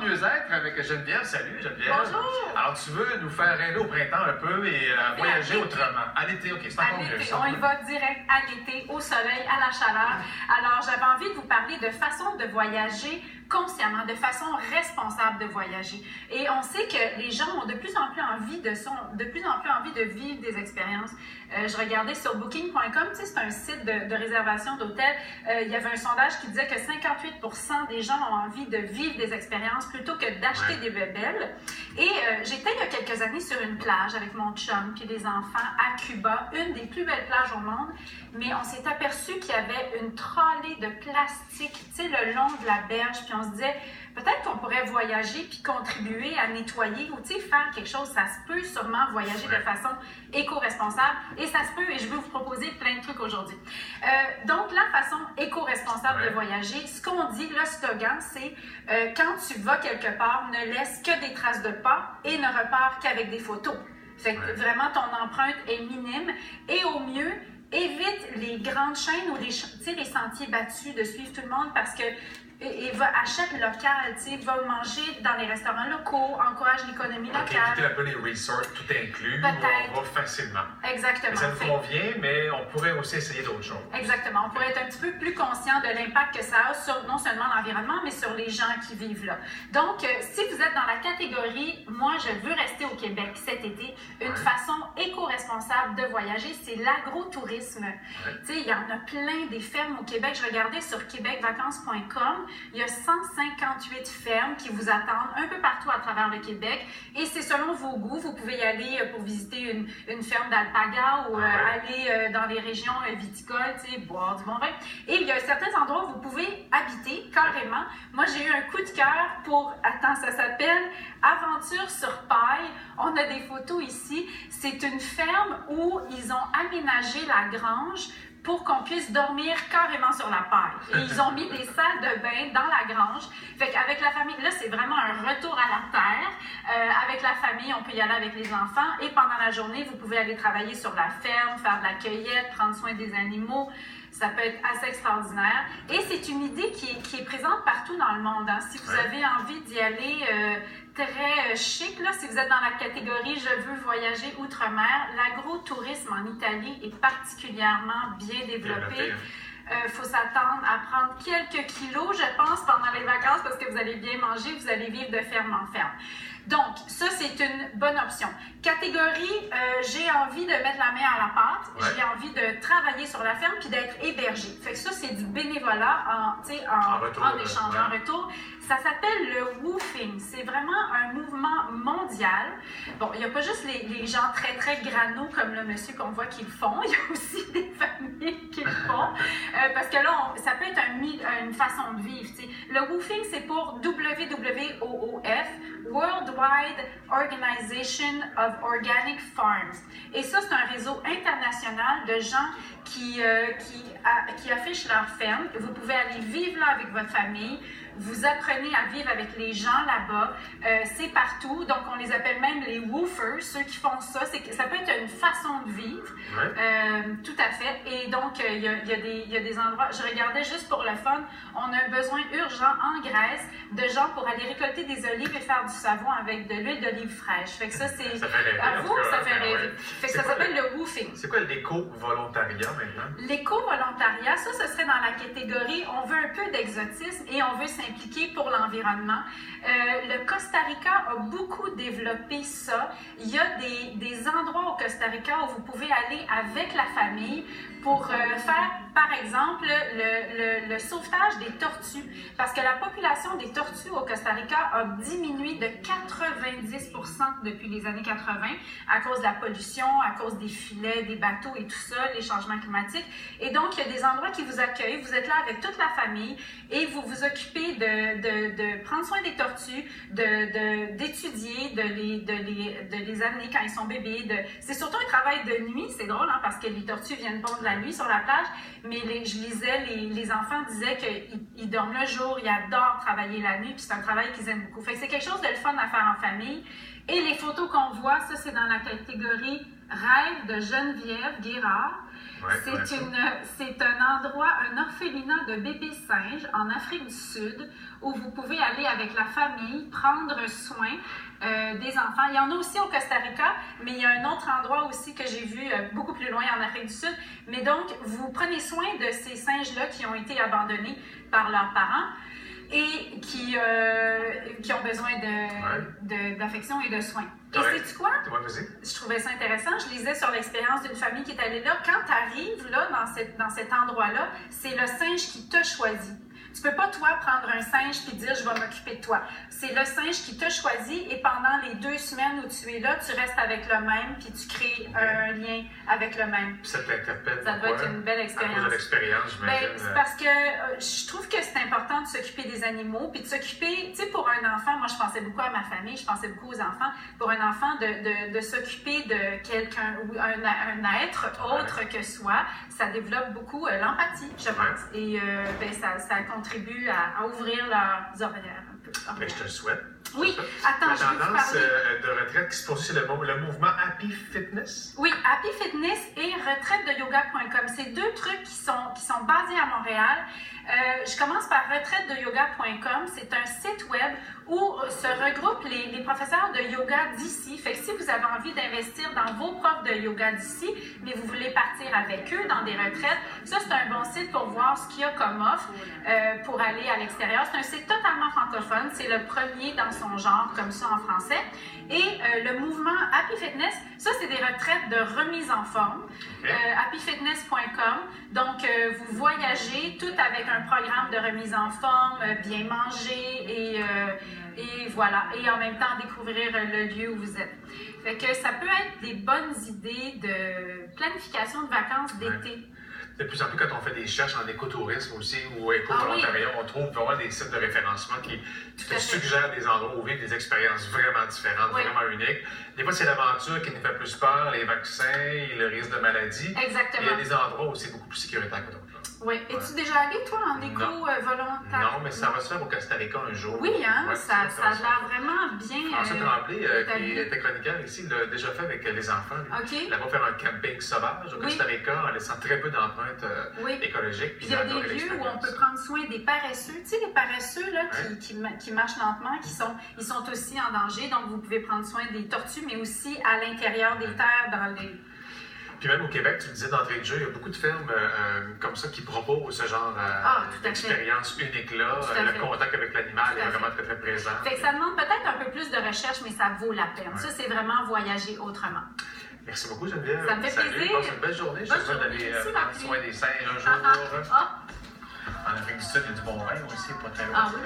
mieux-être avec Geneviève. Salut Geneviève. Bonjour. Alors tu veux nous faire rêver au printemps un peu et voyager autrement. À l'été, ok, c'est encore mieux. On y va direct à l'été, au soleil, à la chaleur. Alors j'avais envie de vous parler de façon de voyager consciemment, de façon responsable de voyager. Et on sait que les gens ont de plus en plus envie de vivre des expériences. Je regardais sur Booking.com, tu sais, c'est un site de réservation d'hôtels. Il y avait un sondage qui disait que 58% des gens ont envie de vivre des expériences plutôt que d'acheter des bébelles. Et j'étais il y a quelques années sur une plage avec mon chum puis les enfants à Cuba, une des plus belles plages au monde. Mais on s'est aperçu qu'il y avait une trolley de plastique, tu sais, le long de la berge. Puis on se disait, peut-être qu'on pourrait voyager puis contribuer à nettoyer ou, tu sais, faire quelque chose. Ça se peut sûrement voyager de façon éco-responsable. Et ça se peut, et je vais vous proposer plein de trucs aujourd'hui. Donc, la façon éco-responsable de voyager, ce qu'on dit, le slogan, c'est quand tu vas quelque part, ne laisse que des traces de pas et ne repars qu'avec des photos. Fait que vraiment, ton empreinte est minime. Et au mieux, évite les grandes chaînes ou les sentiers battus de suivre tout le monde parce que achète local, va manger dans les restaurants locaux, encourage l'économie locale. Éviter un peu les resorts tout inclus, peut-être. On va facilement. Exactement. Mais ça nous convient, mais on pourrait aussi essayer d'autres choses. Exactement. On pourrait être un petit peu plus conscient de l'impact que ça a sur non seulement l'environnement, mais sur les gens qui vivent là. Donc, si vous êtes dans la catégorie « Moi, je veux rester au Québec cet été », une façon éco-responsable de voyager, c'est l'agrotourisme. Tu sais, il y en a plein des fermes au Québec. Je regardais sur québecvacances.com. Il y a 158 fermes qui vous attendent un peu partout à travers le Québec et c'est selon vos goûts. Vous pouvez y aller pour visiter une ferme d'alpaga ou aller dans les régions viticoles, boire du bon vin. Et il y a certains endroits où vous pouvez habiter carrément. Moi, j'ai eu un coup de cœur pour, ça s'appelle Aventure sur paille. On a des photos ici. C'est une ferme où ils ont aménagé la grange pour qu'on puisse dormir carrément sur la paille. Et ils ont mis des salles de bain dans la grange. Fait qu'avec la famille, là, c'est vraiment un retour à la terre. Avec la famille, on peut y aller avec les enfants. Et pendant la journée, vous pouvez aller travailler sur la ferme, faire de la cueillette, prendre soin des animaux. Ça peut être assez extraordinaire. Et c'est une idée qui est présente partout dans le monde. Hein. Si vous avez envie d'y aller très chic, là, si vous êtes dans la catégorie « Je veux voyager outre-mer », l'agrotourisme en Italie est particulièrement bien développé. Faut s'attendre à prendre quelques kilos, je pense, pendant les vacances parce que vous allez bien manger, vous allez vivre de ferme en ferme. Donc, ça, c'est une bonne option. Catégorie, j'ai envie de mettre la main à la pâte, j'ai envie de travailler sur la ferme puis d'être hébergé. Fait que ça, c'est du bénévolat en échange, en retour. Ça s'appelle le woofing. C'est vraiment un mouvement mondial. Bon, il n'y a pas juste les gens très, très granaux comme le monsieur qu'on voit qui le font. Il y a aussi des familles qui le font. Parce que là, ça peut être une façon de vivre. T'sais. Le woofing, c'est pour WWOOF, Worldwide Organization of Organic Farms. Et ça, c'est un réseau international de gens qui affichent leur ferme. Vous pouvez aller vivre là avec votre famille. Vous apprenez à vivre avec les gens là-bas. C'est partout. Donc, on les appelle même les woofers, ceux qui font ça. Ça peut être une façon de vivre. Tout à fait. Et donc, il y a des endroits... Je regardais juste pour le fun. On a un besoin urgent en Grèce de gens pour aller récolter des olives et faire du savon avec de l'huile d'olive fraîche. Fait que ça, c'est... Ça fait rêver. À vous, ça fait rêver. Fait que ça s'appelle le woofing. C'est quoi l'éco-volontariat maintenant? L'éco-volontariat, ça, ce serait dans la catégorie on veut un peu d'exotisme et on veut s'impliquer pour l'environnement. Le Costa Rica a beaucoup développé ça. Il y a des endroits au Costa Rica où vous pouvez aller avec la famille pour faire, par exemple, le sauvetage des tortues. Parce que la population des tortues au Costa Rica a diminué de 90% depuis les années 80 à cause de la pollution, à cause des filets, des bateaux et tout ça, les changements climatiques. Et donc, il y a des endroits qui vous accueillent. Vous êtes là avec toute la famille et vous vous occupez de prendre soin des tortues, d'étudier, de les amener quand ils sont bébés. C'est surtout un travail de nuit. C'est drôle, hein, parce que les tortues viennent pondre la nuit sur la plage, mais je lisais, les enfants disaient qu'ils dorment le jour, ils adorent travailler la nuit, puis c'est un travail qu'ils aiment beaucoup. Fait que c'est quelque chose de le fun à faire en famille. Et les photos qu'on voit, ça c'est dans la catégorie Rêve de Geneviève Guérard. C'est un endroit, un orphelinat de bébés singes en Afrique du Sud où vous pouvez aller avec la famille, prendre soin des enfants. Il y en a aussi au Costa Rica, mais il y a un autre endroit aussi que j'ai vu beaucoup plus loin en Afrique du Sud. Mais donc, vous prenez soin de ces singes-là qui ont été abandonnés par leurs parents et qui ont besoin d'affection et de soins. Et sais-tu quoi? Je trouvais ça intéressant. Je lisais sur l'expérience d'une famille qui est allée là. Quand tu arrives là, dans cet endroit-là, c'est le singe qui t'a choisi. Tu peux pas, toi, prendre un singe et dire « je vais m'occuper de toi ». C'est le singe qui t'a choisi et pendant les 2 semaines où tu es là, tu restes avec le même puis tu crées un lien avec le même. Ça t'interpelle. Ça doit être une belle expérience. À cause de l'expérience, j'imagine. C'est parce que je trouve que c'est important de s'occuper des animaux puis de s'occuper, tu sais, pour un enfant, moi je pensais beaucoup à ma famille, je pensais beaucoup aux enfants, pour un enfant de s'occuper de quelqu'un ou un être autre que soi, ça développe beaucoup l'empathie, je pense. Et ça contribue à ouvrir leurs oreillères un peu. Mais je te le souhaite. Oui, attends, je vais vous parler. La tendance de retraite qui se poursuit, le mouvement Happy Fitness. Oui, Happy Fitness et retraitedeyoga.com. C'est 2 trucs qui sont basés à Montréal. Je commence par retraitedeyoga.com. C'est un site web où se regroupent les professeurs de yoga d'ici. Fait que si vous avez envie d'investir dans vos profs de yoga d'ici, mais vous voulez partir avec eux dans des retraites, ça c'est un bon site pour voir ce qu'il y a comme offre pour aller à l'extérieur. C'est un site totalement francophone. C'est le premier dans son genre comme ça en français. Et le mouvement Happy Fitness, ça c'est des retraites de remise en forme. Happyfitness.com. Donc vous voyagez tout avec un programme de remise en forme, bien manger et voilà. Et en même temps découvrir le lieu où vous êtes. Fait que ça peut être des bonnes idées de planification de vacances d'été. De plus en plus, quand on fait des recherches en écotourisme aussi ou éco-volontariat, on trouve vraiment des sites de référencement qui te suggèrent des endroits où vivre des expériences vraiment différentes, vraiment uniques. Des fois, c'est l'aventure qui nous fait plus peur, les vaccins et le risque de maladie. Exactement. Et il y a des endroits où c'est beaucoup plus sécuritaire que d'autres. Oui. Es-tu déjà allé, toi, en éco-volontaire? Non, mais ça va se faire au Costa Rica un jour. Oui, hein? Ça a l'air vraiment bien. François Tremblay, qui était chroniqueur ici, l'a déjà fait avec les enfants. OK. Il va faire un camping sauvage au Costa Rica en laissant très peu d'empreintes écologiques. Puis il y a des lieux où on peut prendre soin des paresseux. Tu sais, les paresseux là, qui marchent lentement, ils sont aussi en danger. Donc, vous pouvez prendre soin des tortues, mais aussi à l'intérieur des terres, dans les... Puis même au Québec, tu le disais d'entrée de jeu, il y a beaucoup de fermes comme ça qui proposent ce genre d'expérience unique-là. Le contact avec l'animal est vraiment très, très présent. Fait que ça demande peut-être un peu plus de recherche, mais ça vaut la peine. Ça, c'est vraiment voyager autrement. Merci beaucoup, Geneviève. Ça me fait plaisir. Passe une belle journée. Je te souhaite d'aller prendre soin des singes un jour. En Afrique du Sud, il y a du bon vin aussi, pas très loin. Oui,